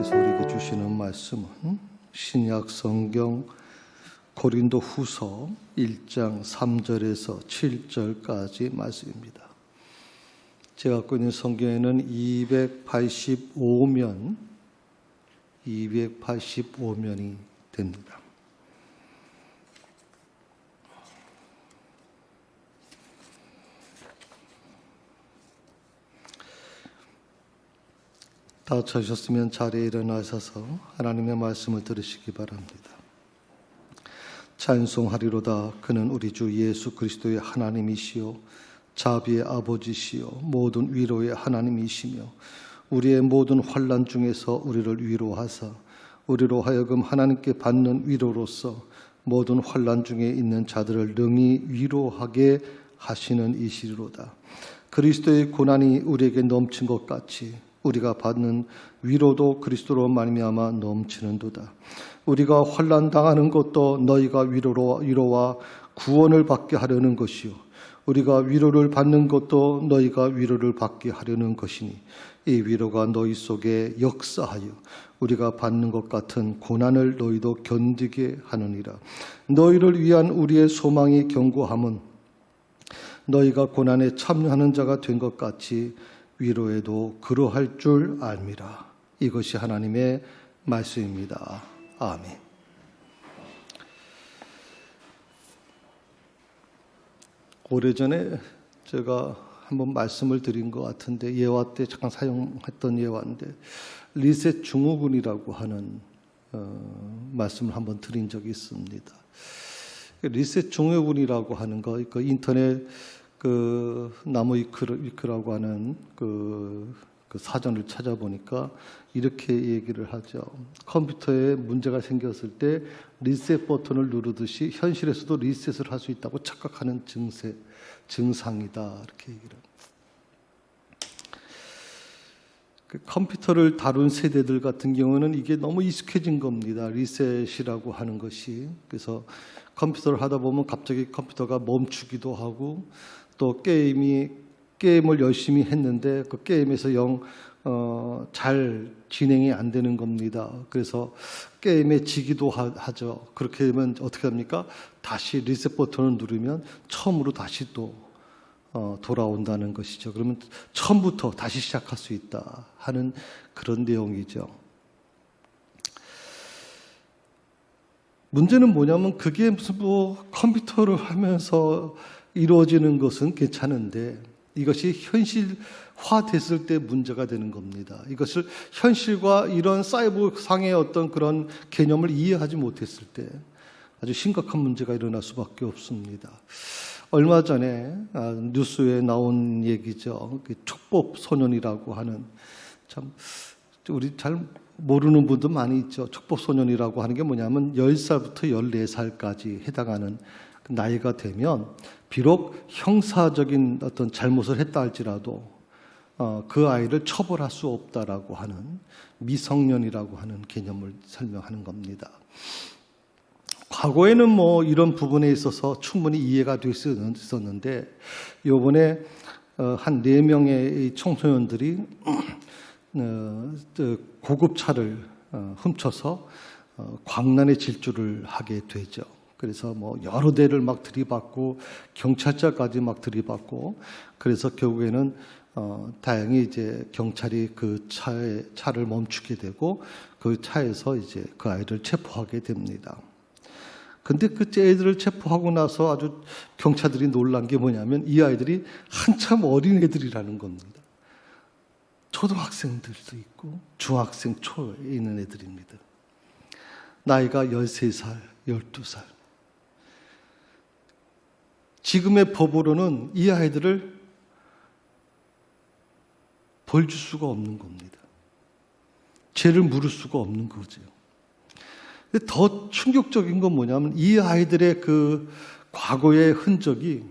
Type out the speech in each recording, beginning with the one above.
하나님께서 우리에게 주시는 말씀은 신약 성경 고린도 후서 1장 3절에서 7절까지 말씀입니다. 제가 갖고 있는 성경에는 285면이 됩니다. 다 찾으셨으면 자리에 일어나셔서 하나님의 말씀을 들으시기 바랍니다. 찬송하리로다. 그는 우리 주 예수 그리스도의 하나님이시요 자비의 아버지시요 모든 위로의 하나님이시며 우리의 모든 환난 중에서 우리를 위로하사 우리로 하여금 하나님께 받는 위로로서 모든 환난 중에 있는 자들을 능히 위로하게 하시는 이시로다. 그리스도의 고난이 우리에게 넘친 것 같이 우리가 받는 위로도 그리스도로 말미암아 넘치는도다. 우리가 환난 당하는 것도 너희가 위로와 구원을 받게 하려는 것이요 우리가 위로를 받는 것도 너희가 위로를 받게 하려는 것이니 이 위로가 너희 속에 역사하여 우리가 받는 것 같은 고난을 너희도 견디게 하느니라. 너희를 위한 우리의 소망이 견고함은 너희가 고난에 참여하는 자가 된 것 같이 위로에도 그러할 줄 알미라. 이것이 하나님의 말씀입니다. 아멘. 오래전에 제가 한번 말씀을 드린 것 같은데 예화 때 잠깐 사용했던 예화인데 리셋 증후군이라고 하는 말씀을 한번 드린 적이 있습니다. 리셋 증후군이라고 하는 거 그 인터넷 나무 위크라고 하는 그 사전을 찾아보니까 이렇게 얘기를 하죠. 컴퓨터에 문제가 생겼을 때 리셋 버튼을 누르듯이 현실에서도 리셋을 할 수 있다고 착각하는 증상이다. 이렇게 얘기를. 컴퓨터를 다룬 세대들 같은 경우는 이게 너무 익숙해진 겁니다. 리셋이라고 하는 것이. 그래서 컴퓨터를 하다 보면 갑자기 컴퓨터가 멈추기도 하고 또 게임을 열심히 했는데 그 게임에서 잘 진행이 안 되는 겁니다. 그래서 게임에 지기도 하죠. 그렇게 되면 어떻게 합니까? 다시 리셋 버튼을 누르면 처음으로 다시 또 돌아온다는 것이죠. 그러면 처음부터 다시 시작할 수 있다 하는 그런 내용이죠. 문제는 뭐냐면 그게 무슨 컴퓨터를 하면서 이루어지는 것은 괜찮은데 이것이 현실화됐을 때 문제가 되는 겁니다. 이것을 현실과 이런 사이버상의 어떤 그런 개념을 이해하지 못했을 때 아주 심각한 문제가 일어날 수밖에 없습니다. 얼마 전에 뉴스에 나온 얘기죠. 촉법 소년이라고 하는 참 우리 잘 모르는 분도 많이 있죠. 촉법 소년이라고 하는 게 뭐냐면 10살부터 14살까지 해당하는 나이가 되면 비록 형사적인 어떤 잘못을 했다 할지라도 그 아이를 처벌할 수 없다라고 하는 미성년이라고 하는 개념을 설명하는 겁니다. 과거에는 이런 부분에 있어서 충분히 이해가 될 수 있었는데 이번에 한 4명의 청소년들이 고급차를 훔쳐서 광란의 질주를 하게 되죠. 그래서 여러 대를 막 들이받고 경찰차까지 막 들이받고 그래서 결국에는 다행히 이제 경찰이 그 차를 멈추게 되고 그 차에서 이제 그 아이를 체포하게 됩니다. 근데 그 애들을 체포하고 나서 아주 경찰들이 놀란 게 뭐냐면 이 아이들이 한참 어린 애들이라는 겁니다. 초등학생들도 있고 중학생 초에 있는 애들입니다. 나이가 13살, 12살. 지금의 법으로는 이 아이들을 벌 줄 수가 없는 겁니다. 죄를 물을 수가 없는 거죠. 근데 더 충격적인 건 뭐냐면 이 아이들의 그 과거의 흔적이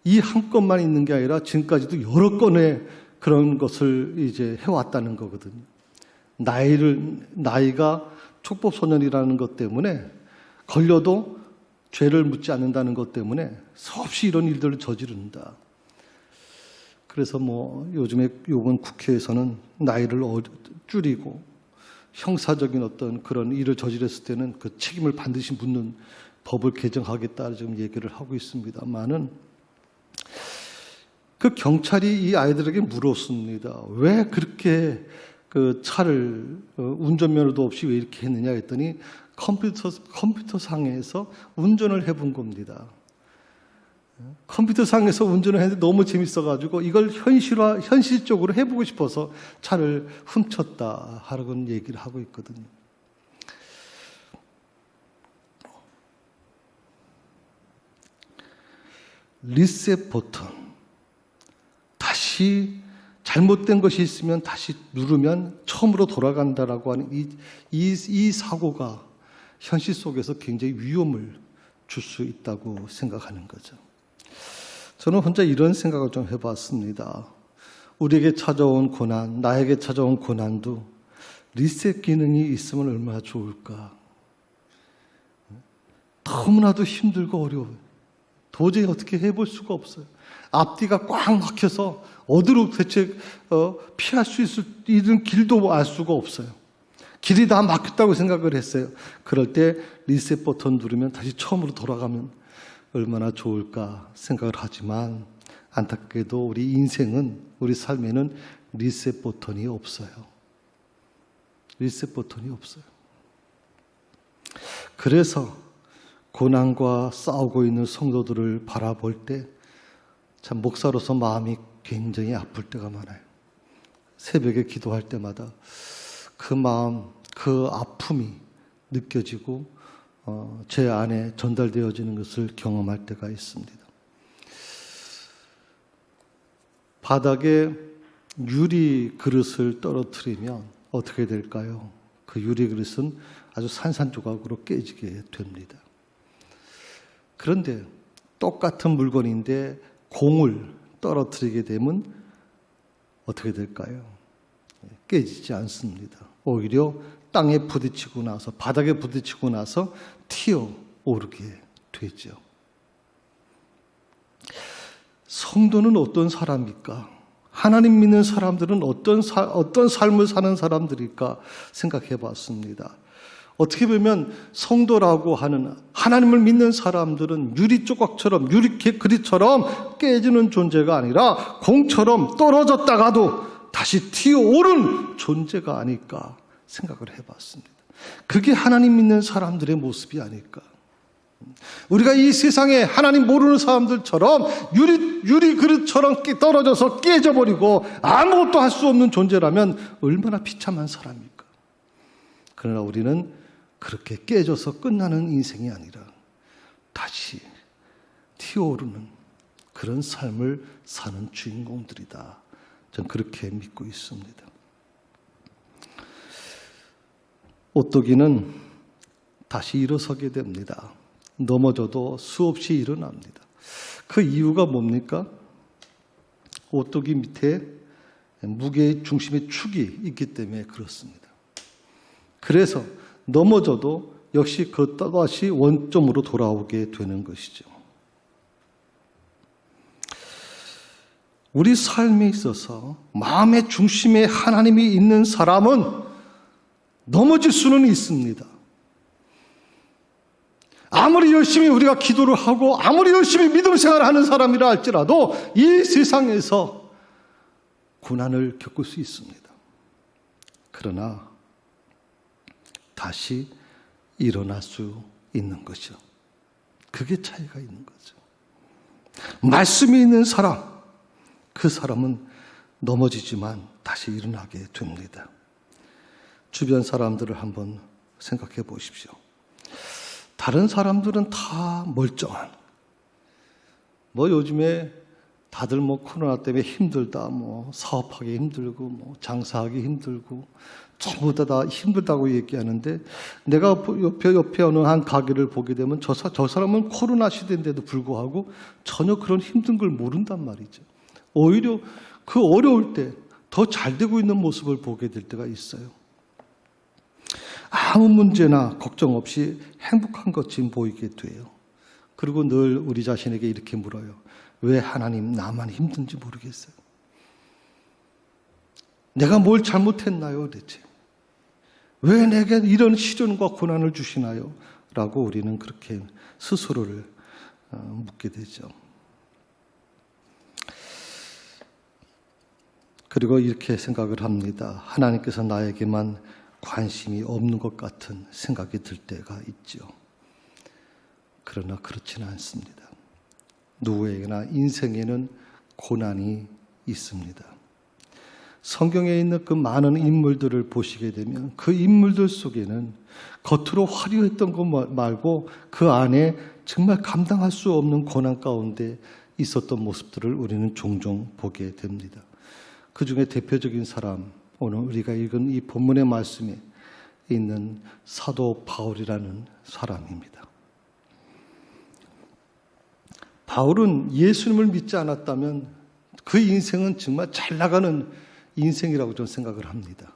이 한 건만 있는 게 아니라 지금까지도 여러 건의 그런 것을 이제 해왔다는 거거든요. 나이가 촉법 소년이라는 것 때문에 걸려도 죄를 묻지 않는다는 것 때문에 수없이 이런 일들을 저지른다. 그래서 요즘에 이번 국회에서는 나이를 줄이고 형사적인 어떤 그런 일을 저질렀을 때는 그 책임을 반드시 묻는 법을 개정하겠다 지금 얘기를 하고 있습니다만은 그 경찰이 이 아이들에게 물었습니다. 왜 그렇게 그 차를 운전면허도 없이 왜 이렇게 했느냐 했더니 컴퓨터 상에서 운전을 해본 겁니다. 컴퓨터 상에서 운전을 했는데 너무 재밌어가지고 이걸 현실적으로 해보고 싶어서 차를 훔쳤다 하라고 얘기를 하고 있거든요. 리셋 버튼. 다시 잘못된 것이 있으면 다시 누르면 처음으로 돌아간다라고 하는 이 사고가 현실 속에서 굉장히 위험을 줄 수 있다고 생각하는 거죠. 저는 혼자 이런 생각을 좀 해봤습니다. 우리에게 찾아온 고난, 나에게 찾아온 고난도 리셋 기능이 있으면 얼마나 좋을까. 너무나도 힘들고 어려워요. 도저히 어떻게 해볼 수가 없어요. 앞뒤가 꽉 막혀서 어디로 대체 피할 수 있는 길도 알 수가 없어요. 길이 다 막혔다고 생각을 했어요. 그럴 때 리셋 버튼 누르면 다시 처음으로 돌아가면 얼마나 좋을까 생각을 하지만 안타깝게도 우리 인생은, 우리 삶에는 리셋 버튼이 없어요. 리셋 버튼이 없어요. 그래서 고난과 싸우고 있는 성도들을 바라볼 때 참 목사로서 마음이 굉장히 아플 때가 많아요. 새벽에 기도할 때마다 그 마음, 그 아픔이 느껴지고 제 안에 전달되어지는 것을 경험할 때가 있습니다. 바닥에 유리 그릇을 떨어뜨리면 어떻게 될까요? 그 유리 그릇은 아주 산산조각으로 깨지게 됩니다. 그런데 똑같은 물건인데 공을 떨어뜨리게 되면 어떻게 될까요? 깨지지 않습니다. 오히려 땅에 부딪히고 나서, 바닥에 부딪히고 나서 튀어오르게 되죠. 성도는 어떤 사람일까? 하나님 믿는 사람들은 어떤 삶을 사는 사람들일까 생각해 봤습니다. 어떻게 보면 성도라고 하는 하나님을 믿는 사람들은 유리 조각처럼, 유리 그릇처럼 깨지는 존재가 아니라 공처럼 떨어졌다가도 다시 튀어오른 존재가 아닐까 생각을 해봤습니다. 그게 하나님 믿는 사람들의 모습이 아닐까. 우리가 이 세상에 하나님 모르는 사람들처럼 유리 그릇처럼 떨어져서 깨져버리고 아무것도 할 수 없는 존재라면 얼마나 비참한 사람일까. 그러나 우리는 그렇게 깨져서 끝나는 인생이 아니라 다시 튀어오르는 그런 삶을 사는 주인공들이다. 전 그렇게 믿고 있습니다. 오뚜기는 다시 일어서게 됩니다. 넘어져도 수없이 일어납니다. 그 이유가 뭡니까? 오뚜기 밑에 무게의 중심의 축이 있기 때문에 그렇습니다. 그래서 넘어져도 역시 그 또다시 원점으로 돌아오게 되는 것이죠. 우리 삶에 있어서 마음의 중심에 하나님이 있는 사람은 넘어질 수는 있습니다. 아무리 열심히 우리가 기도를 하고 아무리 열심히 믿음 생활을 하는 사람이라 할지라도 이 세상에서 고난을 겪을 수 있습니다. 그러나 다시 일어날 수 있는 거죠. 그게 차이가 있는 거죠. 말씀이 있는 사람, 그 사람은 넘어지지만 다시 일어나게 됩니다. 주변 사람들을 한번 생각해 보십시오. 다른 사람들은 다 멀쩡한, 요즘에 다들 코로나 때문에 힘들다, 사업하기 힘들고, 장사하기 힘들고, 전부 다 힘들다고 얘기하는데, 내가 옆에 어느 한 가게를 보게 되면 저 사람은 코로나 시대인데도 불구하고 전혀 그런 힘든 걸 모른단 말이죠. 오히려 그 어려울 때 더 잘 되고 있는 모습을 보게 될 때가 있어요. 아무 문제나 걱정 없이 행복한 것처럼 보이게 돼요. 그리고 늘 우리 자신에게 이렇게 물어요. 왜 하나님 나만 힘든지 모르겠어요. 내가 뭘 잘못했나요 대체? 왜 내게 이런 시련과 고난을 주시나요? 라고 우리는 그렇게 스스로를 묻게 되죠. 그리고 이렇게 생각을 합니다. 하나님께서 나에게만 관심이 없는 것 같은 생각이 들 때가 있죠. 그러나 그렇지는 않습니다. 누구에게나 인생에는 고난이 있습니다. 성경에 있는 그 많은 인물들을 보시게 되면 그 인물들 속에는 겉으로 화려했던 것 말고 그 안에 정말 감당할 수 없는 고난 가운데 있었던 모습들을 우리는 종종 보게 됩니다. 그 중에 대표적인 사람, 오늘 우리가 읽은 이 본문의 말씀에 있는 사도 바울이라는 사람입니다. 바울은 예수님을 믿지 않았다면 그 인생은 정말 잘 나가는 인생이라고 저는 생각을 합니다.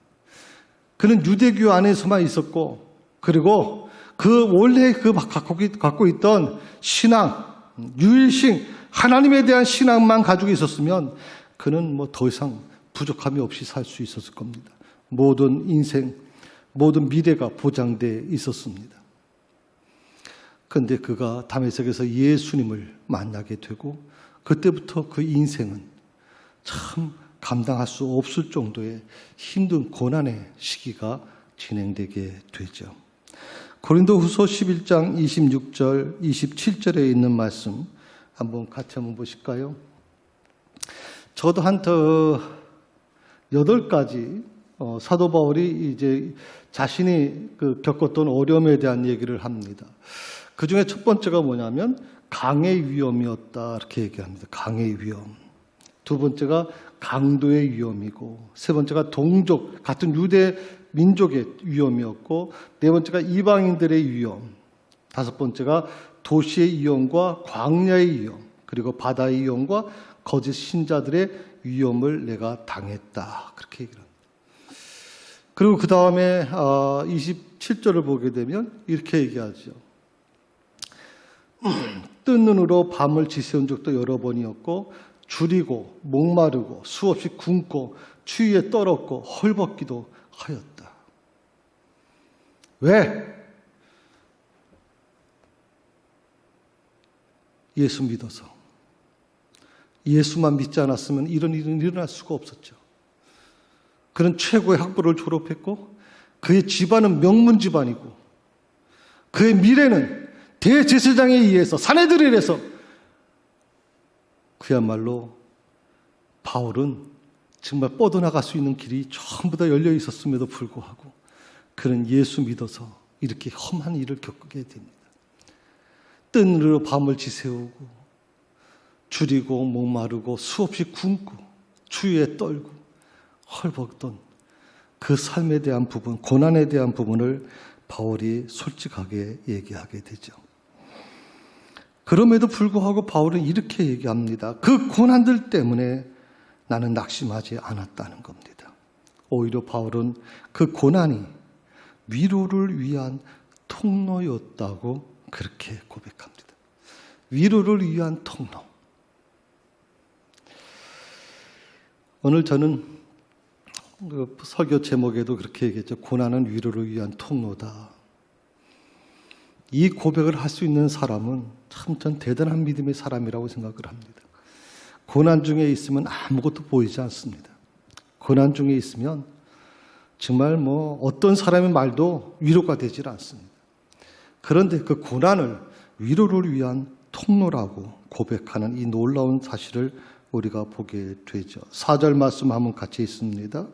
그는 유대교 안에서만 있었고, 그리고 그 원래 갖고 있던 신앙, 유일신, 하나님에 대한 신앙만 가지고 있었으면 그는 뭐 더 이상 부족함이 없이 살 수 있었을 겁니다. 모든 인생, 모든 미래가 보장되어 있었습니다. 그런데 그가 다메섹에서 예수님을 만나게 되고 그때부터 그 인생은 참 감당할 수 없을 정도의 힘든 고난의 시기가 진행되게 되죠. 고린도후서 11장 26절, 27절에 있는 말씀 한번 같이 한번 보실까요? 저도 한 8가지 사도 바울이 이제 자신이 겪었던 어려움에 대한 얘기를 합니다. 그 중에 첫 번째가 뭐냐면 강의 위험이었다 이렇게 얘기합니다. 강의 위험. 두 번째가 강도의 위험이고, 세 번째가 동족 같은 유대 민족의 위험이었고, 네 번째가 이방인들의 위험, 다섯 번째가 도시의 위험과 광야의 위험, 그리고 바다의 위험과 거짓 신자들의 위험을 내가 당했다 그렇게 얘기를 합니다. 그리고 그 다음에 27절을 보게 되면 이렇게 얘기하죠. 뜬 눈으로 밤을 지새운 적도 여러 번이었고 줄이고 목마르고 수없이 굶고 추위에 떨었고 헐벗기도 하였다. 왜? 예수 믿어서. 예수만 믿지 않았으면 이런 일은 일어날 수가 없었죠. 그는 최고의 학부를 졸업했고 그의 집안은 명문 집안이고 그의 미래는 대제사장에 의해서 산헤드린에서 그야말로 바울은 정말 뻗어나갈 수 있는 길이 전부 다 열려 있었음에도 불구하고 그는 예수 믿어서 이렇게 험한 일을 겪게 됩니다. 뜬 눈으로 밤을 지새우고 줄이고 목마르고 수없이 굶고 추위에 떨고 헐벗던 그 삶에 대한 부분, 고난에 대한 부분을 바울이 솔직하게 얘기하게 되죠. 그럼에도 불구하고 바울은 이렇게 얘기합니다. 그 고난들 때문에 나는 낙심하지 않았다는 겁니다. 오히려 바울은 그 고난이 위로를 위한 통로였다고 그렇게 고백합니다. 위로를 위한 통로. 오늘 저는 그 설교 제목에도 그렇게 얘기했죠. 고난은 위로를 위한 통로다. 이 고백을 할 수 있는 사람은 참 전 대단한 믿음의 사람이라고 생각을 합니다. 고난 중에 있으면 아무것도 보이지 않습니다. 고난 중에 있으면 정말 어떤 사람의 말도 위로가 되질 않습니다. 그런데 그 고난을 위로를 위한 통로라고 고백하는 이 놀라운 사실을 우리가 보게 되죠. 4절 말씀 한번 같이 읽습니다.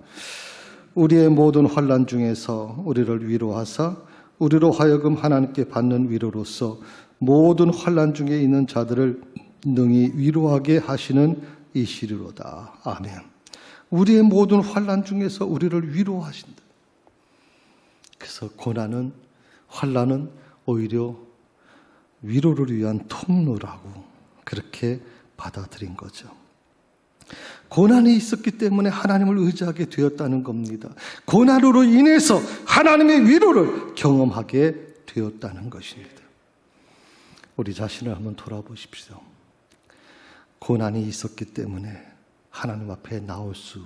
우리의 모든 환난 중에서 우리를 위로하사 우리로 하여금 하나님께 받는 위로로서 모든 환난 중에 있는 자들을 능히 위로하게 하시는 이시리로다. 아멘. 우리의 모든 환난 중에서 우리를 위로하신다. 그래서 고난은, 환난은 오히려 위로를 위한 통로라고 그렇게 받아들인 거죠. 고난이 있었기 때문에 하나님을 의지하게 되었다는 겁니다. 고난으로 인해서 하나님의 위로를 경험하게 되었다는 것입니다. 우리 자신을 한번 돌아보십시오. 고난이 있었기 때문에 하나님 앞에 나올 수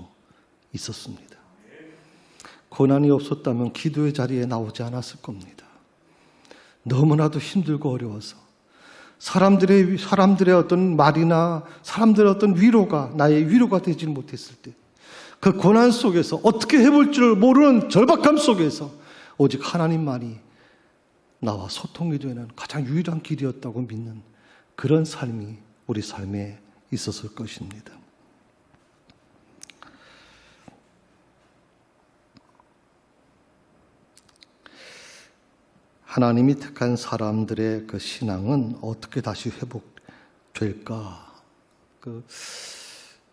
있었습니다. 고난이 없었다면 기도의 자리에 나오지 않았을 겁니다. 너무나도 힘들고 어려워서 사람들의 어떤 말이나 사람들의 어떤 위로가 나의 위로가 되지 못했을 때, 그 고난 속에서 어떻게 해볼 줄 모르는 절박함 속에서 오직 하나님만이 나와 소통이 되는 가장 유일한 길이었다고 믿는 그런 삶이 우리 삶에 있었을 것입니다. 하나님이 택한 사람들의 그 신앙은 어떻게 다시 회복될까?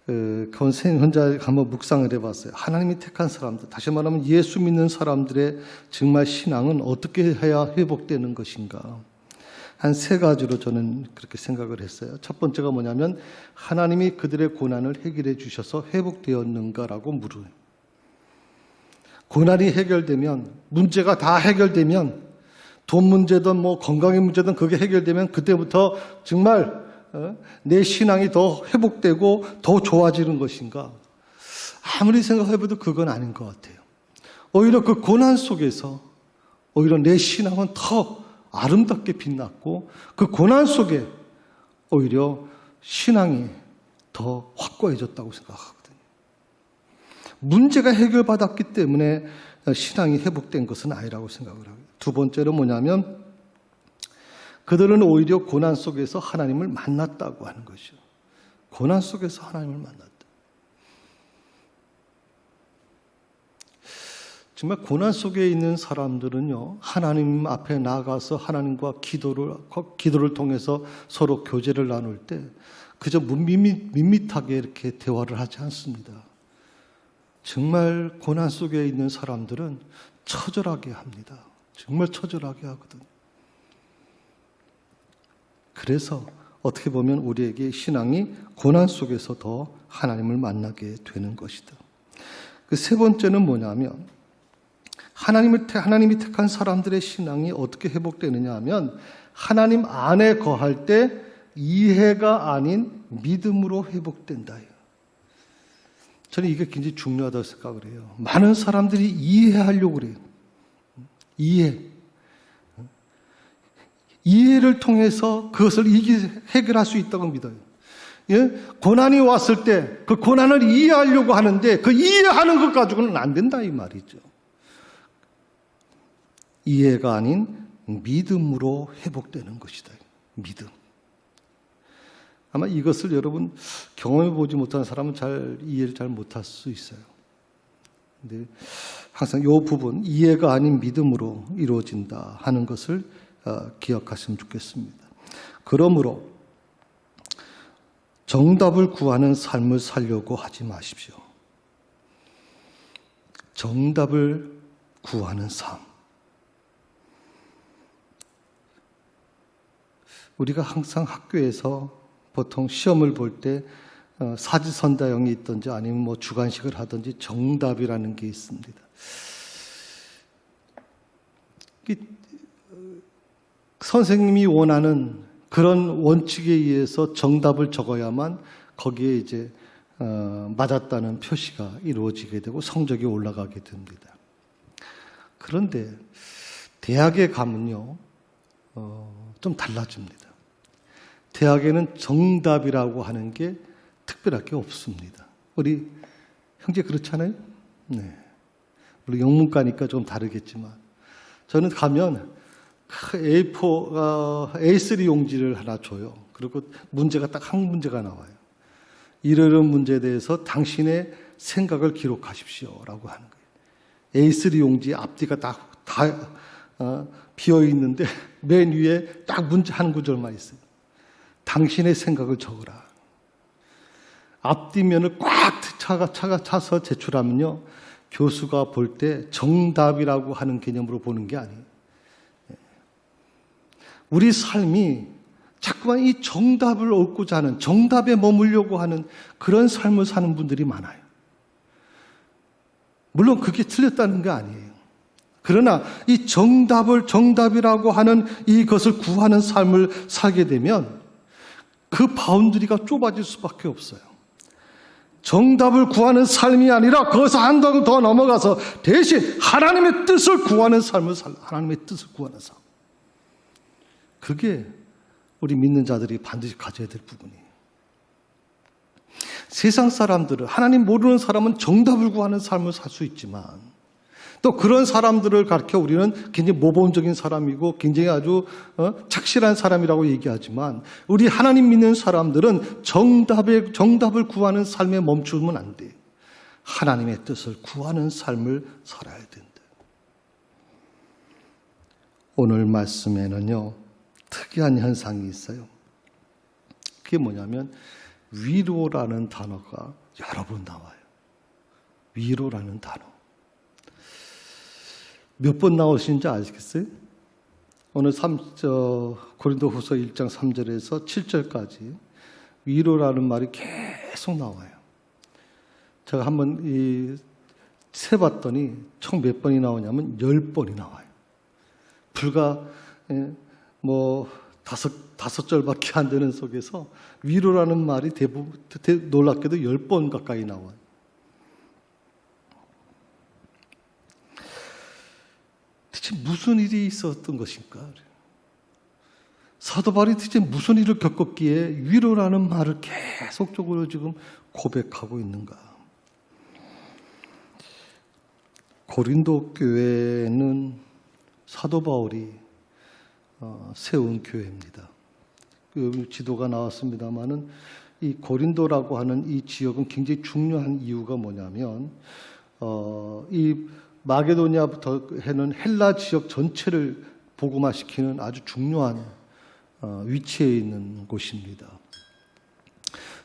선생님 혼자 한번 묵상을 해봤어요. 하나님이 택한 사람들, 다시 말하면 예수 믿는 사람들의 정말 신앙은 어떻게 해야 회복되는 것인가? 한 3가지로 저는 그렇게 생각을 했어요. 첫 번째가 뭐냐면 하나님이 그들의 고난을 해결해 주셔서 회복되었는가라고 물어요. 고난이 해결되면, 문제가 다 해결되면, 돈 문제든 뭐 건강의 문제든 그게 해결되면 그때부터 정말 내 신앙이 더 회복되고 더 좋아지는 것인가? 아무리 생각해봐도 그건 아닌 것 같아요. 오히려 그 고난 속에서 오히려 내 신앙은 더 아름답게 빛났고 그 고난 속에 오히려 신앙이 더 확고해졌다고 생각하거든요. 문제가 해결받았기 때문에 신앙이 회복된 것은 아니라고 생각을 합니다. 두 번째로 뭐냐면 그들은 오히려 고난 속에서 하나님을 만났다고 하는 것이죠. 고난 속에서 하나님을 만났다. 정말 고난 속에 있는 사람들은요, 하나님 앞에 나가서 하나님과 기도를 통해서 서로 교제를 나눌 때 그저 밋밋하게 이렇게 대화를 하지 않습니다. 정말 고난 속에 있는 사람들은 처절하게 합니다. 정말 처절하게 하거든요. 그래서 어떻게 보면 우리에게 신앙이 고난 속에서 더 하나님을 만나게 되는 것이다. 그 3번째는 뭐냐면 하나님이 택한 사람들의 신앙이 어떻게 회복되느냐 하면 하나님 안에 거할 때 이해가 아닌 믿음으로 회복된다. 저는 이게 굉장히 중요하다고 생각을 해요. 많은 사람들이 이해하려고 그래요. 이해를 통해서 그것을 해결할 수 있다고 믿어요. 예? 고난이 왔을 때 그 고난을 이해하려고 하는데 그 이해하는 것 가지고는 안 된다 이 말이죠. 이해가 아닌 믿음으로 회복되는 것이다. 믿음. 아마 이것을 여러분 경험해 보지 못하는 사람은 이해를 잘 못할 수 있어요. 근데 항상 이 부분, 이해가 아닌 믿음으로 이루어진다 하는 것을 기억하시면 좋겠습니다. 그러므로 정답을 구하는 삶을 살려고 하지 마십시오. 정답을 구하는 삶. 우리가 항상 학교에서 보통 시험을 볼 때 사지선다형이 있든지 아니면 뭐 주관식을 하든지 정답이라는 게 있습니다. 선생님이 원하는 그런 원칙에 의해서 정답을 적어야만 거기에 이제 맞았다는 표시가 이루어지게 되고 성적이 올라가게 됩니다. 그런데 대학에 가면요, 좀 달라집니다. 대학에는 정답이라고 하는 게 특별할 게 없습니다. 우리 형제 그렇잖아요? 네. 물론 영문과니까 좀 다르겠지만 저는 가면 A3 용지를 하나 줘요. 그리고 문제가 딱 한 문제가 나와요. 이러한 문제에 대해서 당신의 생각을 기록하십시오라고 하는 거예요. A3 용지 앞뒤가 다 비어 있는데 맨 위에 딱 문제 한 구절만 있어요. 당신의 생각을 적으라. 앞뒤면을 꽉 차서 제출하면요, 교수가 볼 때 정답이라고 하는 개념으로 보는 게 아니에요. 우리 삶이 자꾸만 이 정답을 얻고자 하는, 정답에 머물려고 하는 그런 삶을 사는 분들이 많아요. 물론 그게 틀렸다는 게 아니에요. 그러나 이 정답이라고 하는 이것을 구하는 삶을 살게 되면 그 바운드리가 좁아질 수밖에 없어요. 정답을 구하는 삶이 아니라 거기서 한 덩 더 넘어가서 대신 하나님의 뜻을 구하는 삶을 하나님의 뜻을 구하는 삶. 그게 우리 믿는 자들이 반드시 가져야 될 부분이에요. 세상 사람들은, 하나님 모르는 사람은 정답을 구하는 삶을 살 수 있지만 또 그런 사람들을 가르쳐 우리는 굉장히 모범적인 사람이고 굉장히 아주 착실한 사람이라고 얘기하지만 우리 하나님 믿는 사람들은 정답을 구하는 삶에 멈추면 안 돼. 하나님의 뜻을 구하는 삶을 살아야 된다. 오늘 말씀에는요, 특이한 현상이 있어요. 그게 뭐냐면 위로라는 단어가 여러 번 나와요. 위로라는 단어. 몇 번 나오시는지 아시겠어요? 오늘 고린도후서 1장 3절에서 7절까지 위로라는 말이 계속 나와요. 제가 한번 세봤더니 총 몇 번이 나오냐면 10번이 나와요. 불과 다섯 절밖에 안 되는 속에서 위로라는 말이 대부분 놀랍게도 10번 가까이 나와요. 대체 무슨 일이 있었던 것인가? 사도 바울이 대체 무슨 일을 겪었기에 위로라는 말을 계속적으로 지금 고백하고 있는가? 고린도 교회는 사도 바울이 세운 교회입니다. 그 지도가 나왔습니다마는 이 고린도라고 하는 이 지역은 굉장히 중요한 이유가 뭐냐면 이 마게도니아부터 해는 헬라 지역 전체를 복음화시키는 아주 중요한 위치에 있는 곳입니다.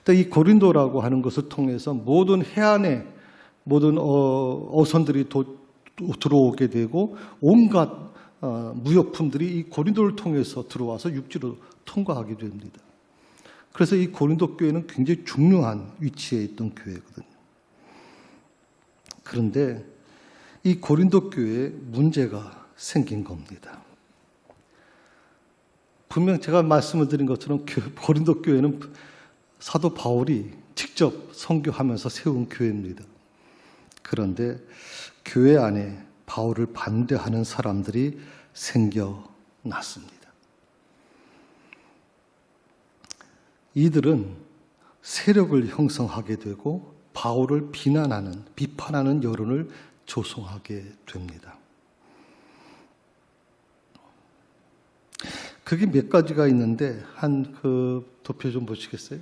이 고린도라고 하는 것을 통해서 모든 해안에 모든 어선들이 들어오게 되고 온갖 무역품들이 이 고린도를 통해서 들어와서 육지로 통과하게 됩니다. 그래서 이 고린도 교회는 굉장히 중요한 위치에 있던 교회거든요. 그런데 이 고린도 교회에 문제가 생긴 겁니다. 분명 제가 말씀을 드린 것처럼 고린도 교회는 사도 바울이 직접 선교하면서 세운 교회입니다. 그런데 교회 안에 바울을 반대하는 사람들이 생겨났습니다. 이들은 세력을 형성하게 되고 바울을 비판하는 여론을 조성하게 됩니다. 그게 몇 가지가 있는데 도표 좀 보시겠어요?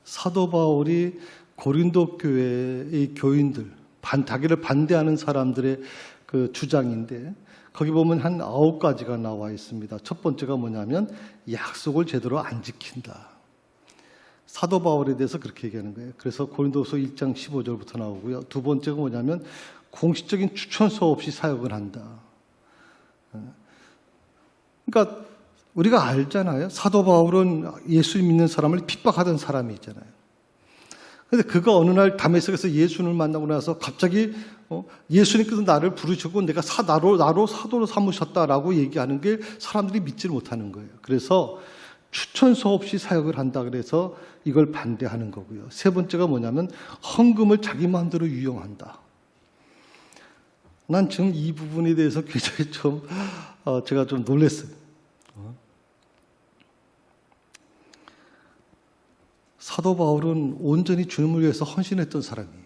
사도 바울이 고린도 교회의 교인들, 자기를 반대하는 사람들의 그 주장인데 거기 보면 한 9가지가 나와 있습니다. 첫 번째가 뭐냐면 약속을 제대로 안 지킨다. 사도 바울에 대해서 그렇게 얘기하는 거예요. 그래서 고린도서 1장 15절부터 나오고요. 두 번째가 뭐냐면 공식적인 추천서 없이 사역을 한다. 그러니까 우리가 알잖아요. 사도 바울은 예수 믿는 사람을 핍박하던 사람이 있잖아요. 그런데 그가 어느 날 다메섹에서 예수를 만나고 나서 갑자기 예수님께서 나를 부르시고 나로 사도로 삼으셨다라고 얘기하는 게 사람들이 믿지를 못하는 거예요. 그래서 추천서 없이 사역을 한다 그래서 이걸 반대하는 거고요. 세 번째가 뭐냐면 헌금을 자기 마음대로 유용한다. 난 지금 이 부분에 대해서 굉장히 제가 좀 놀랐어요. 사도 바울은 온전히 주님을 위해서 헌신했던 사람이에요.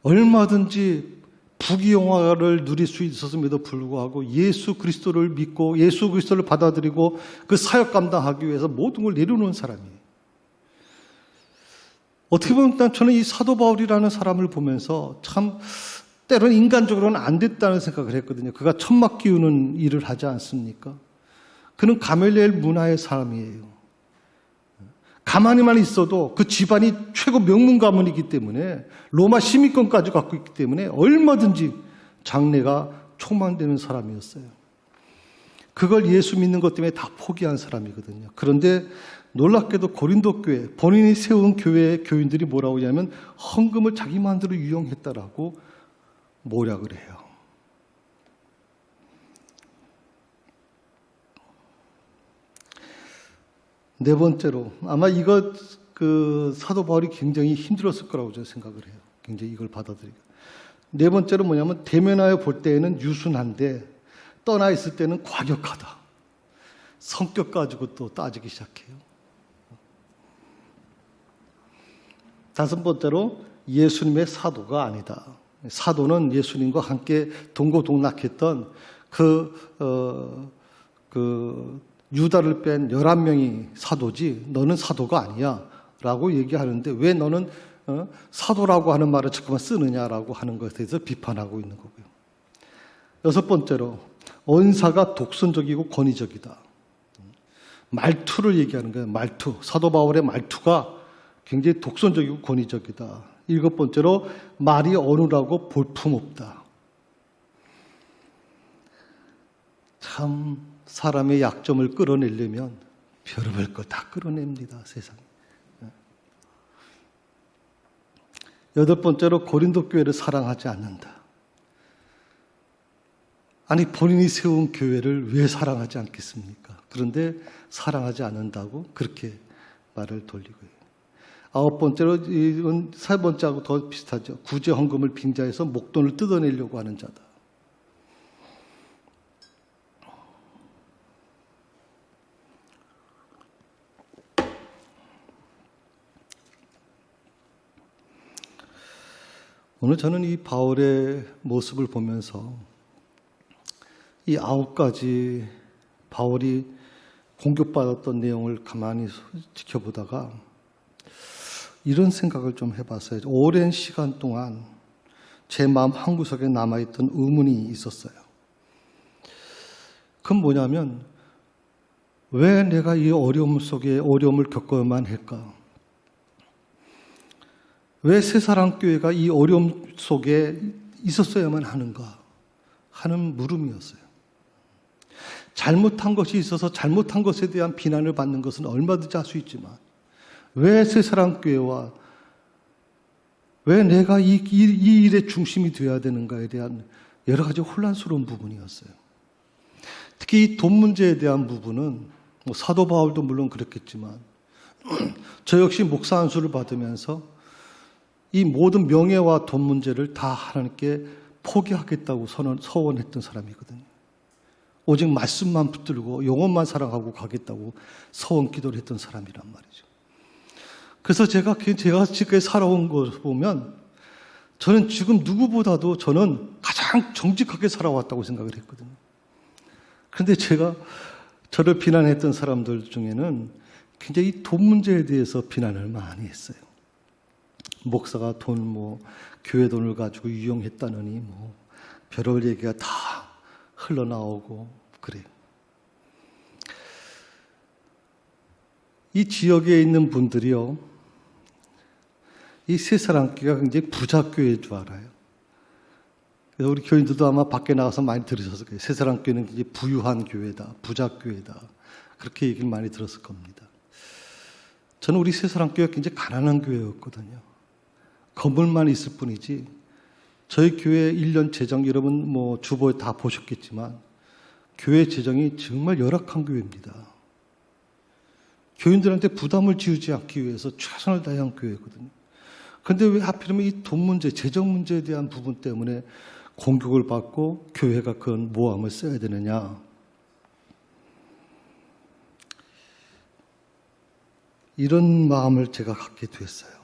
얼마든지 부귀영화를 누릴 수 있었음에도 불구하고 예수 그리스도를 믿고 예수 그리스도를 받아들이고 그 사역 감당하기 위해서 모든 걸 내려놓은 사람이에요. 어떻게 보면 저는 이 사도 바울이라는 사람을 보면서 참 때로는 인간적으로는 안 됐다는 생각을 했거든요. 그가 천막 끼우는 일을 하지 않습니까? 그는 가멜리엘 문화의 사람이에요. 가만히만 있어도 그 집안이 최고 명문 가문이기 때문에 로마 시민권까지 갖고 있기 때문에 얼마든지 장래가 촉망되는 사람이었어요. 그걸 예수 믿는 것 때문에 다 포기한 사람이거든요. 그런데 놀랍게도 고린도 교회, 본인이 세운 교회의 교인들이 뭐라고 하냐면 헌금을 자기 마음대로 유용했다라고 모략을 해요. 네 번째로, 아마 사도 바울이 굉장히 힘들었을 거라고 저는 생각을 해요. 굉장히 이걸 받아들이고. 네 번째로 뭐냐면, 대면하여 볼 때에는 유순한데, 떠나 있을 때는 과격하다. 성격 가지고 또 따지기 시작해요. 다섯 번째로, 예수님의 사도가 아니다. 사도는 예수님과 함께 동고동락했던 유다를 뺀 11명이 사도지 너는 사도가 아니야 라고 얘기하는데 왜 너는 사도라고 하는 말을 자꾸만 쓰느냐라고 하는 것에 대해서 비판하고 있는 거고요. 여섯 번째로, 언사가 독선적이고 권위적이다. 말투를 얘기하는 거예요. 말투. 사도 바울의 말투가 굉장히 독선적이고 권위적이다. 일곱 번째로, 말이 어눌하고 볼품없다. 참 사람의 약점을 끌어내려면 별의별 걸 다 끌어냅니다, 세상에. 여덟 번째로, 고린도 교회를 사랑하지 않는다. 아니, 본인이 세운 교회를 왜 사랑하지 않겠습니까? 그런데 사랑하지 않는다고 그렇게 말을 돌리고요. 아홉 번째로, 이건 세 번째하고 더 비슷하죠. 구제 헌금을 빙자해서 목돈을 뜯어내려고 하는 자다. 오늘 저는 이 바울의 모습을 보면서 이 9가지 바울이 공격받았던 내용을 가만히 지켜보다가 이런 생각을 좀 해봤어요. 오랜 시간 동안 제 마음 한구석에 남아있던 의문이 있었어요. 그건 뭐냐면, 왜 내가 이 어려움 속에 어려움을 겪어야만 할까? 왜 새사랑교회가 이 어려움 속에 있었어야만 하는가 하는 물음이었어요. 잘못한 것이 있어서 잘못한 것에 대한 비난을 받는 것은 얼마든지 할 수 있지만 왜 새사랑교회와 왜 내가 이 일의 중심이 되어야 되는가에 대한 여러 가지 혼란스러운 부분이었어요. 특히 이 돈 문제에 대한 부분은 사도 바울도 물론 그랬겠지만 저 역시 목사 안수를 받으면서 이 모든 명예와 돈 문제를 다 하나님께 포기하겠다고 서원했던 사람이거든요. 오직 말씀만 붙들고 영혼만 사랑하고 가겠다고 서원 기도를 했던 사람이란 말이죠. 그래서 제가 지금까지 살아온 걸 보면 저는 지금 누구보다도 저는 가장 정직하게 살아왔다고 생각을 했거든요. 그런데 제가 저를 비난했던 사람들 중에는 굉장히 돈 문제에 대해서 비난을 많이 했어요. 목사가 교회 돈을 가지고 유용했다느니 별별 얘기가 다 흘러나오고 그래요. 이 지역에 있는 분들이요, 이 새사랑교회가 굉장히 부자교회인 줄 알아요. 그래서 우리 교인들도 아마 밖에 나가서 많이 들으셨을 거예요. 새사랑교회는 굉장히 부유한 교회다, 부자교회다, 그렇게 얘기를 많이 들었을 겁니다. 저는 우리 새사랑교회가 굉장히 가난한 교회였거든요. 건물만 있을 뿐이지 저희 교회 1년 재정, 여러분 주보에 다 보셨겠지만 교회 재정이 정말 열악한 교회입니다. 교인들한테 부담을 지우지 않기 위해서 최선을 다한 교회거든요. 그런데 왜 하필이면 이 돈 문제, 재정 문제에 대한 부분 때문에 공격을 받고 교회가 그런 모함을 써야 되느냐. 이런 마음을 제가 갖게 됐어요.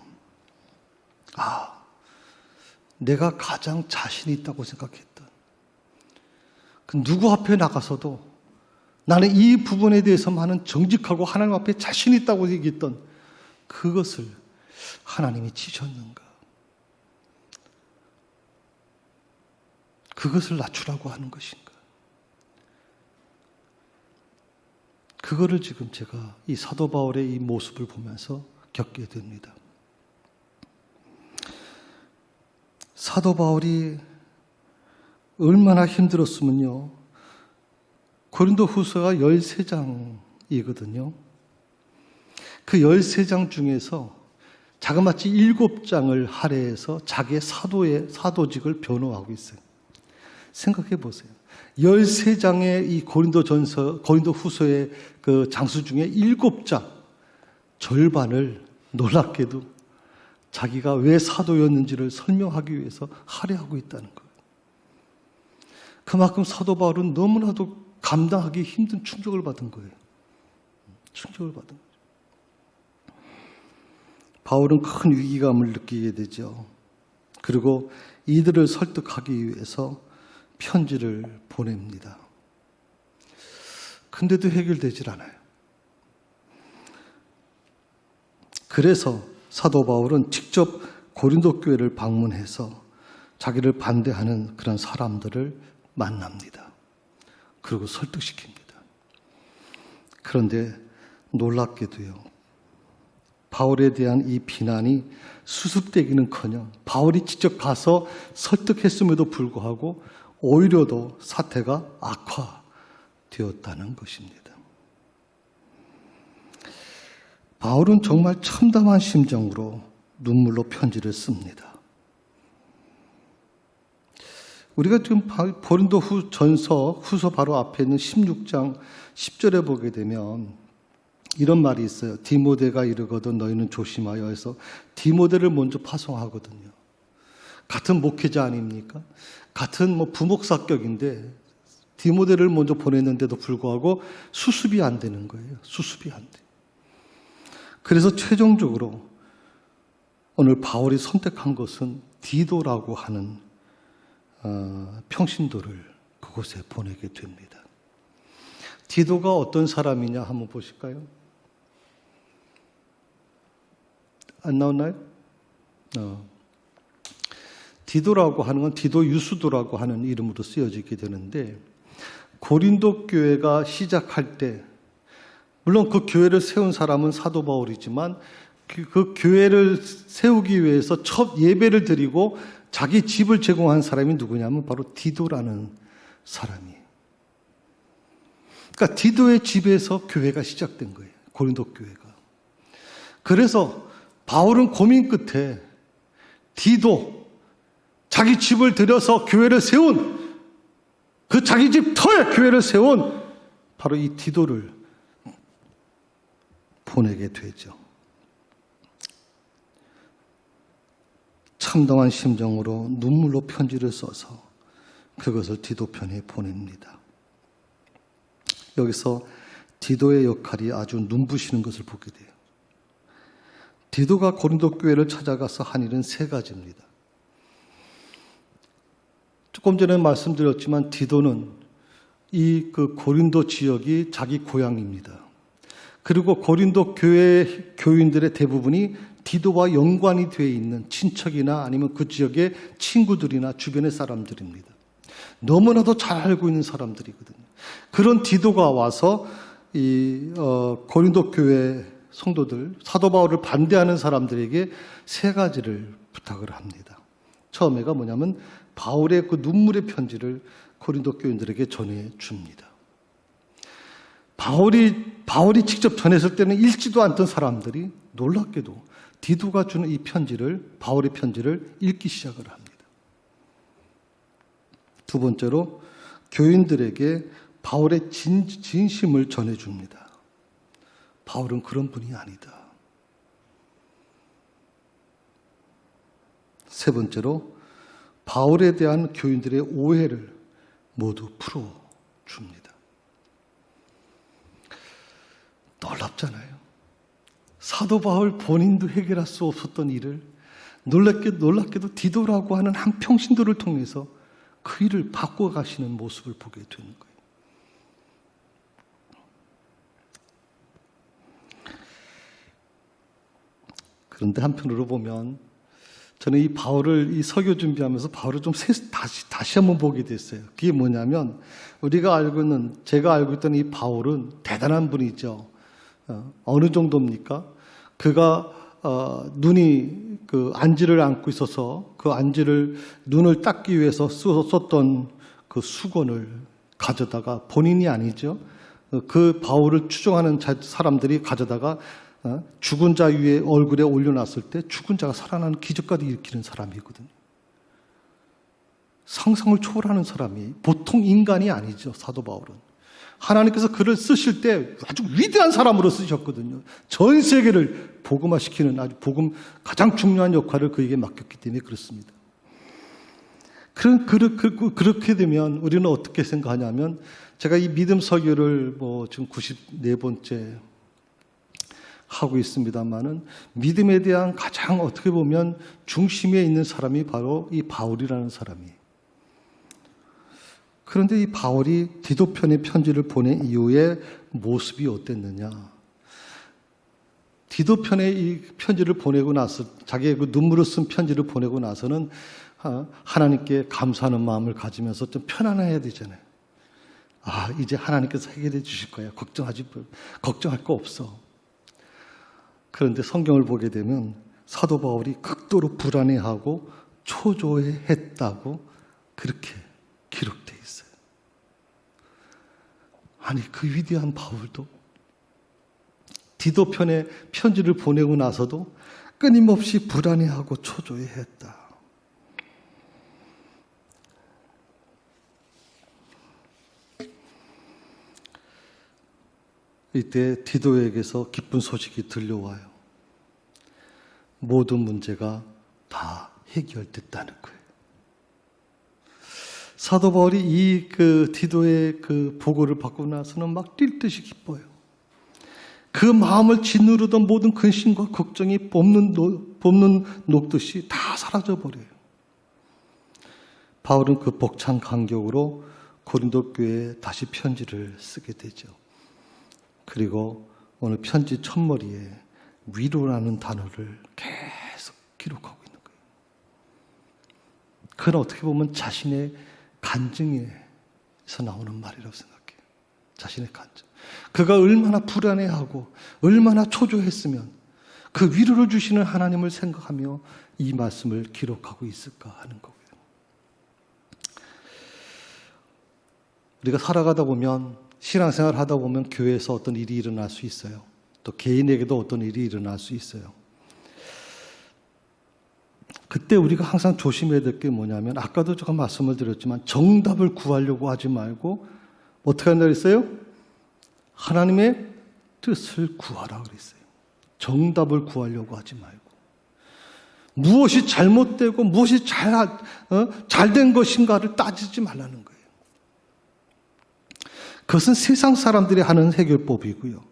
내가 가장 자신 있다고 생각했던, 그 누구 앞에 나가서도 나는 이 부분에 대해서만은 정직하고 하나님 앞에 자신 있다고 얘기했던 그것을 하나님이 치셨는가? 그것을 낮추라고 하는 것인가? 그거를 지금 제가 이 사도 바울의 이 모습을 보면서 겪게 됩니다. 사도 바울이 얼마나 힘들었으면요, 고린도 후서가 13장이거든요. 그 13장 중에서 자그마치 7장을 할애해서 자기의 사도직을 변호하고 있어요. 생각해 보세요. 13장의 이 고린도 후서의 그 장수 중에 7장, 절반을 놀랍게도 자기가 왜 사도였는지를 설명하기 위해서 할애하고 있다는 거예요. 그만큼 사도 바울은 너무나도 감당하기 힘든 충격을 받은 거예요. 충격을 받은 거예요. 바울은 큰 위기감을 느끼게 되죠. 그리고 이들을 설득하기 위해서 편지를 보냅니다. 근데도 해결되질 않아요. 그래서 사도 바울은 직접 고린도 교회를 방문해서 자기를 반대하는 그런 사람들을 만납니다. 그리고 설득시킵니다. 그런데 놀랍게도요, 바울에 대한 이 비난이 수습되기는커녕 바울이 직접 가서 설득했음에도 불구하고 오히려 더 사태가 악화되었다는 것입니다. 바울은 정말 참담한 심정으로 눈물로 편지를 씁니다. 우리가 지금 고린도 후서 바로 앞에 있는 16장 10절에 보게 되면 이런 말이 있어요. 디모데가 이르거든 너희는 조심하여 해서 디모데를 먼저 파송하거든요. 같은 목회자 아닙니까? 같은 부목사격인데 디모데를 먼저 보냈는데도 불구하고 수습이 안 되는 거예요. 수습이 안 돼. 그래서 최종적으로 오늘 바울이 선택한 것은 디도라고 하는 평신도를 그곳에 보내게 됩니다. 디도가 어떤 사람이냐 한번 보실까요? 안 나오나요? 디도라고 하는 건 디도 유수도라고 하는 이름으로 쓰여지게 되는데 고린도 교회가 시작할 때 물론 그 교회를 세운 사람은 사도 바울이지만 그 교회를 세우기 위해서 첫 예배를 드리고 자기 집을 제공한 사람이 누구냐면 바로 디도라는 사람이에요. 그러니까 디도의 집에서 교회가 시작된 거예요. 고린도 교회가. 그래서 바울은 고민 끝에 디도, 자기 집을 들여서 교회를 세운 그 자기 집 터에 교회를 세운 바로 이 디도를 보내게 되죠. 참담한 심정으로 눈물로 편지를 써서 그것을 디도편에 보냅니다. 여기서 디도의 역할이 아주 눈부시는 것을 보게 돼요. 디도가 고린도 교회를 찾아가서 한 일은 세 가지입니다. 조금 전에 말씀드렸지만 디도는 이 고린도 지역이 자기 고향입니다. 그리고 고린도 교회 교인들의 대부분이 디도와 연관이 되어 있는 친척이나 아니면 그 지역의 친구들이나 주변의 사람들입니다. 너무나도 잘 알고 있는 사람들이거든요. 그런 디도가 와서 이 고린도 교회 성도들, 사도 바울을 반대하는 사람들에게 세 가지를 부탁을 합니다. 처음에가 뭐냐면 바울의 그 눈물의 편지를 고린도 교인들에게 전해 줍니다. 바울이 직접 전했을 때는 읽지도 않던 사람들이 놀랍게도 디도가 주는 이 편지를, 바울의 편지를 읽기 시작을 합니다. 두 번째로 교인들에게 바울의 진심을 전해줍니다. 바울은 그런 분이 아니다. 세 번째로 바울에 대한 교인들의 오해를 모두 풀어줍니다. 놀랍잖아요. 사도 바울 본인도 해결할 수 없었던 일을 놀랍게도 디도라고 하는 한 평신도를 통해서 그 일을 바꿔가시는 모습을 보게 되는 거예요. 그런데 한편으로 보면 저는 이 바울을 이 설교 준비하면서 바울을 좀 다시 한번 보게 됐어요. 그게 뭐냐면 제가 알고 있던 이 바울은 대단한 분이죠. 어느 정도입니까? 그가 눈이 그 안지를 안고 있어서 그 안지를 눈을 닦기 위해서 썼던 그 수건을 가져다가 본인이 아니죠. 그 바울을 추종하는 사람들이 가져다가 죽은 자 위에 얼굴에 올려놨을 때 죽은 자가 살아나는 기적까지 일으키는 사람이거든요. 상상을 초월하는 사람이 보통 인간이 아니죠. 사도 바울은. 하나님께서 그를 쓰실 때 아주 위대한 사람으로 쓰셨거든요. 전 세계를 복음화시키는 아주 가장 중요한 역할을 그에게 맡겼기 때문에 그렇습니다. 그렇게 되면 우리는 어떻게 생각하냐면, 제가 이 믿음 설교를 지금 94번째 하고 있습니다만은, 믿음에 대한 가장 어떻게 보면 중심에 있는 사람이 바로 이 바울이라는 사람이에요. 그런데 이 바울이 디도편의 편지를 보낸 이후에 모습이 어땠느냐? 디도편의 이 편지를 보내고 나서, 자기의 그 눈물을 쓴 편지를 보내고 나서는 하나님께 감사하는 마음을 가지면서 좀 편안해야 되잖아요. 이제 하나님께서 해결해 주실 거야. 걱정할 거 없어. 그런데 성경을 보게 되면 사도 바울이 극도로 불안해하고 초조해했다고 그렇게 기록되어 있어요. 아니, 그 위대한 바울도 디도편의 편지를 보내고 나서도 끊임없이 불안해하고 초조해했다. 이때 디도에게서 기쁜 소식이 들려와요. 모든 문제가 다 해결됐다는 거예요. 사도 바울이 이 디도의 그 보고를 받고 나서는 막 뛸 듯이 기뻐요. 그 마음을 짓누르던 모든 근심과 걱정이 봄눈 녹듯이 다 사라져 버려요. 바울은 그 벅찬 감격으로 고린도 교회에 다시 편지를 쓰게 되죠. 그리고 오늘 편지 첫머리에 위로라는 단어를 계속 기록하고 있는 거예요. 그건 어떻게 보면 자신의 간증에서 나오는 말이라고 생각해요. 자신의 간증. 그가 얼마나 불안해하고 얼마나 초조했으면 그 위로를 주시는 하나님을 생각하며 이 말씀을 기록하고 있을까 하는 거고요. 우리가 살아가다 보면, 신앙생활을 하다 보면 교회에서 어떤 일이 일어날 수 있어요. 또 개인에게도 어떤 일이 일어날 수 있어요. 그때 우리가 항상 조심해야 될 게 뭐냐면, 아까도 제가 말씀을 드렸지만 정답을 구하려고 하지 말고 어떻게 한다고 그랬어요? 하나님의 뜻을 구하라 그랬어요. 정답을 구하려고 하지 말고. 무엇이 잘못되고 무엇이 잘된 것인가를 따지지 말라는 거예요. 그것은 세상 사람들이 하는 해결법이고요.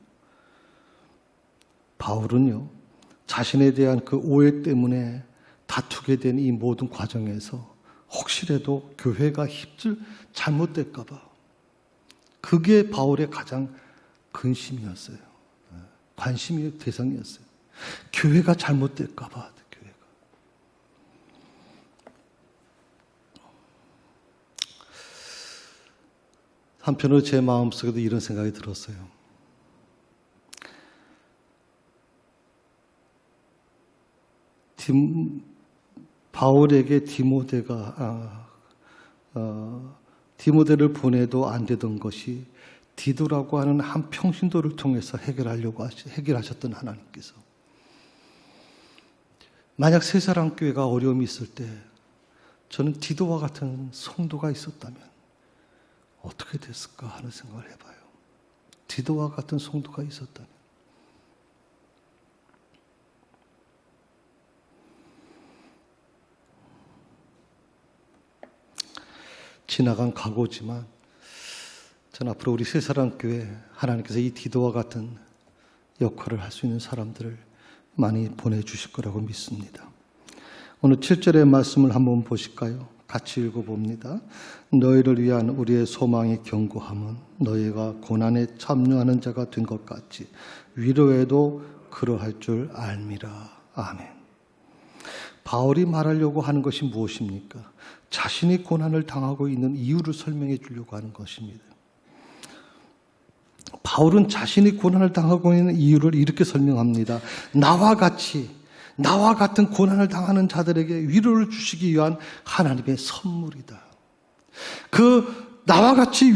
바울은요, 자신에 대한 그 오해 때문에 다투게 된 이 모든 과정에서 혹시라도 교회가 잘못될까 봐, 그게 바울의 가장 근심이었어요. 관심의 대상이었어요. 교회가 잘못될까 봐. 교회가. 한편으로 제 마음속에도 이런 생각이 들었어요. 바울에게 디모데를 보내도 안 되던 것이 디도라고 하는 한 평신도를 통해서 해결하셨던 하나님께서, 만약 새사랑교회가 어려움이 있을 때 저는 디도와 같은 성도가 있었다면 어떻게 됐을까 하는 생각을 해봐요. 디도와 같은 성도가 있었다면. 지나간 과거지만 전 앞으로 우리 새사랑교회, 하나님께서 이 디도와 같은 역할을 할 수 있는 사람들을 많이 보내주실 거라고 믿습니다. 오늘 7절의 말씀을 한번 보실까요? 같이 읽어봅니다. 너희를 위한 우리의 소망이 견고함은 너희가 고난에 참여하는 자가 된 것 같이 위로에도 그러할 줄 알미라. 아멘. 바울이 말하려고 하는 것이 무엇입니까? 자신이 고난을 당하고 있는 이유를 설명해 주려고 하는 것입니다. 바울은 자신이 고난을 당하고 있는 이유를 이렇게 설명합니다. 나와 같은 고난을 당하는 자들에게 위로를 주시기 위한 하나님의 선물이다. 나와 같이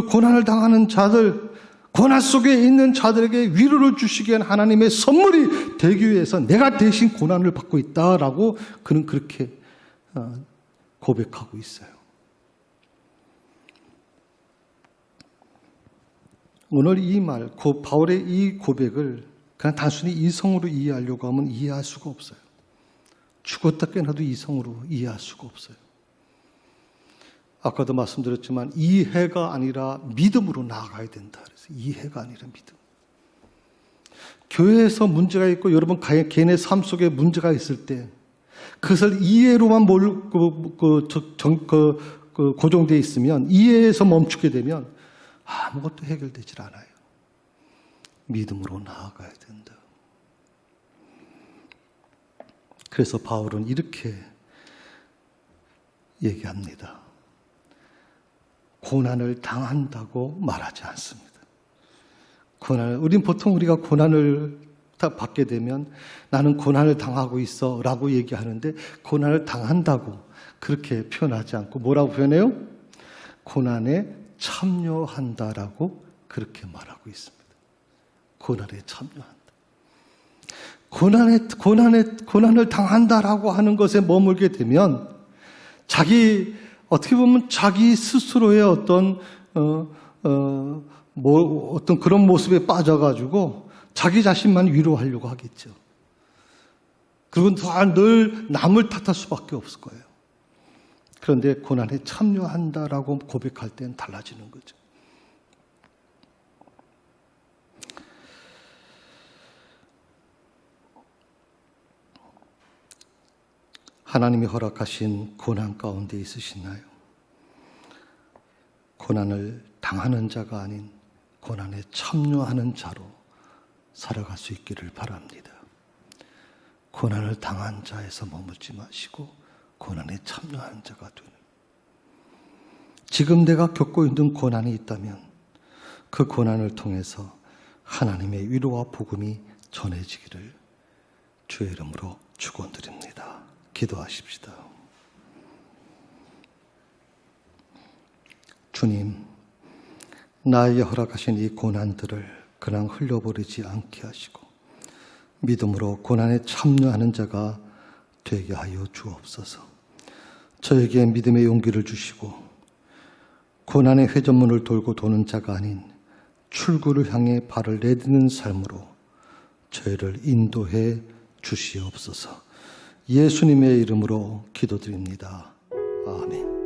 고난을 당하는 자들, 고난 속에 있는 자들에게 위로를 주시기 위한 하나님의 선물이 되기 위해서 내가 대신 고난을 받고 있다라고 그는 그렇게 고백하고 있어요. 오늘 이 말, 바울의 이 고백을 그냥 단순히 이성으로 이해하려고 하면 이해할 수가 없어요. 죽었다 깨어나도 이성으로 이해할 수가 없어요. 아까도 말씀드렸지만 이해가 아니라 믿음으로 나아가야 된다. 그래서 이해가 아니라 믿음. 교회에서 문제가 있고 여러분 개인의 삶 속에 문제가 있을 때 그것을 이해로만 고정되어 있으면, 이해에서 멈추게 되면 아무것도 해결되질 않아요. 믿음으로 나아가야 된다. 그래서 바울은 이렇게 얘기합니다. 고난을 당한다고 말하지 않습니다. 우린 보통 우리가 고난을 받게 되면 나는 고난을 당하고 있어 라고 얘기하는데, 고난을 당한다고 그렇게 표현하지 않고 뭐라고 표현해요? 고난에 참여한다라고 그렇게 말하고 있습니다. 고난에 참여한다. 고난을 당한다라고 하는 것에 머물게 되면 어떻게 보면 자기 스스로의 어떤 그런 모습에 빠져가지고 자기 자신만 위로하려고 하겠죠. 그리고 늘 남을 탓할 수밖에 없을 거예요. 그런데 고난에 참여한다라고 고백할 때는 달라지는 거죠. 하나님이 허락하신 고난 가운데 있으시나요? 고난을 당하는 자가 아닌 고난에 참여하는 자로 살아갈 수 있기를 바랍니다. 고난을 당한 자에서 머물지 마시고 고난에 참여하는 자가 되는, 지금 내가 겪고 있는 고난이 있다면 그 고난을 통해서 하나님의 위로와 복음이 전해지기를 주의 이름으로 축원드립니다. 기도하십시다. 주님, 나에게 허락하신 이 고난들을 그냥 흘려버리지 않게 하시고 믿음으로 고난에 참여하는 자가 되게 하여 주옵소서. 저에게 믿음의 용기를 주시고 고난의 회전문을 돌고 도는 자가 아닌 출구를 향해 발을 내딛는 삶으로 저희를 인도해 주시옵소서. 예수님의 이름으로 기도드립니다. 아멘.